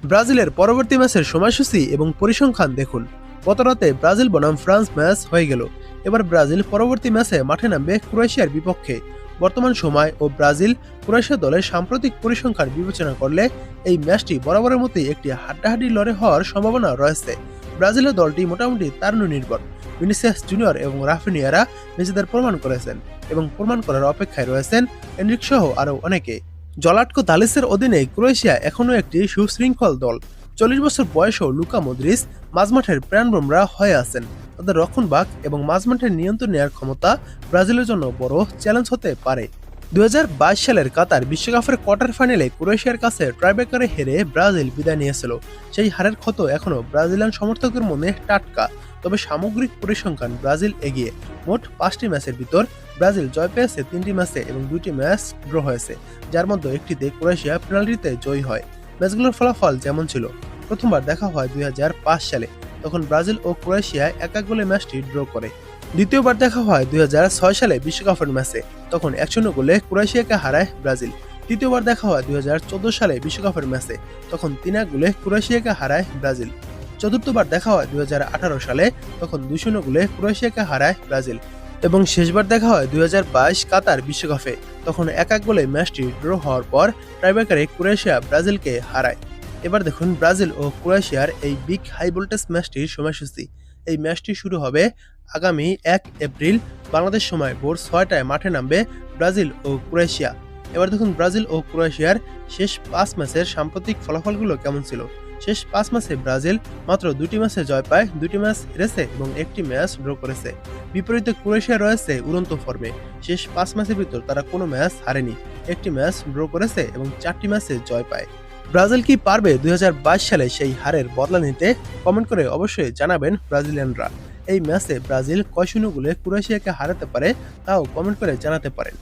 ব্রাজিলের পরবর্তী ম্যাচের সময়সূচি এবং পরিসংখ্যান দেখুন। গতরাতে ব্রাজিল বনাম ফ্রান্স ম্যাচ হয়ে গেল। এবার ব্রাজিল পরবর্তী ম্যাচে মাঠে নামবে ক্রোয়েশিয়ার বিপক্ষে। বর্তমান সময় ও ব্রাজিল ক্রোয়েশিয়া দলের সাম্প্রতিক পরিসংখ্যান বিবেচনা করলে এই ম্যাচটি বরাবরের মতোই একটি হাড্ডাহাড্ডি লড়াই হওয়ার সম্ভাবনা রয়েছে। ব্রাজিলের দলটি মোটামুটি তারুণ্য নির্ভর। ভিনিসিয়াস জুনিয়র এবং রাফিনিয়ারা নিজেদের প্রমাণ করেছেন এবং প্রমাণ করার অপেক্ষায় রয়েছেন এনরিক সহ আরও অনেকে। জলাটকো দালিসের অধীনে ক্রোয়েশিয়া এখনও একটি সুশৃঙ্খল দল। 40 বছর বয়সেও লুকা মদ্রিচ মাঝমাঠের প্রাণভোমরা হয়ে আছেন। তাদের রক্ষণভাগ এবং মাঝমাঠের নিয়ন্ত্রণ নেওয়ার ক্ষমতা ব্রাজিলের জন্য বড় চ্যালেঞ্জ হতে পারে। 2022 সালের কাতার বিশ্বকাপের কোয়ার্টার ফাইনালে ক্রোয়েশিয়ার কাছে ট্রাইব্রেকারে হেরে ব্রাজিল বিদায় নিয়েছিল। সেই হারের ক্ষত এখনও ব্রাজিলিয়ান সমর্থকের মনে টাটকা। তবে সামগ্রিক পরিসংখ্যান ব্রাজিল এগিয়ে। মোট 5টি ম্যাচের ভিতর ব্রাজিল জয় পেয়েছে 3টি ম্যাচে এবং 2টি ম্যাচ ড্র হয়েছে, যার মধ্যে একটিতে ক্রোয়েশিয়া পেনাল্টিতে জয়ী হয়। ম্যাচগুলোর ফলাফল যেমন ছিল: প্রথমবার দেখা হয় 2005 সালে, তখন ব্রাজিল ও ক্রোয়েশিয়া এক এক গোলে ম্যাচটি ড্র করে। দ্বিতীয়বার দেখা হয় 2006 সালে বিশ্বকাপের ম্যাচে, তখন 1-0 গোলে ক্রোয়েশিয়াকে হারায় ব্রাজিল। তৃতীয়বার দেখা হয় 2014 সালে বিশ্বকাপের ম্যাচে, তখন 3-1 গোলে ক্রোয়েশিয়াকে হারায় ব্রাজিল। চতুর্থবার দেখা হয় 2018 সালে, তখন 2-0 গোলে ক্রোয়েশিয়াকে হারায় ব্রাজিল। এবং শেষবার দেখা হয় 2022 কাতার বিশ্বকাপে, তখন 1-1 গোলে ম্যাচটি ড্র হওয়ার পর টাইব্রেকারে ক্রোয়েশিয়া ব্রাজিলকে হারায়। এবার দেখুন ব্রাজিল ও ক্রোয়েশিয়ার এই বিগ হাই ভোল্টেজ ম্যাচটির সময়সূচি। এই ম্যাচটি শুরু হবে আগামী 1 এপ্রিল বাংলাদেশ সময় ভোর 6টায় মাঠে নামবে ব্রাজিল ও ক্রোয়েশিয়া। এবার দেখুন ব্রাজিল ও ক্রোয়েশিয়ার শেষ 5 ম্যাচের সাম্প্রতিক ফলাফলগুলো কেমন ছিল। শেষ 5 ম্যাচে ব্রাজিল মাত্র 2টি ম্যাচে জয় পায়, 2টি ম্যাচ হেরেছে এবং 1টি ম্যাচ ড্র করেছে। বিপরীতে ক্রোয়েশিয়া রয়েছে উড়ন্ত ফর্মে। শেষ 5 ম্যাচের ভিতর তারা কোনো ম্যাচ হারেনি, 1টি ম্যাচ ড্র করেছে এবং 4টি ম্যাচে জয় পায়। ব্রাজিল কি পারবে 2022 সালে সেই হারের বদলা নিতে? কমেন্ট করে অবশ্যই জানাবেন ব্রাজিলিয়ানরা। এই ম্যাচে ব্রাজিল কয় শূন্য গোলে ক্রোয়েশিয়াকে হারাতে পারে তাও কমেন্ট করে জানাতে পারেন।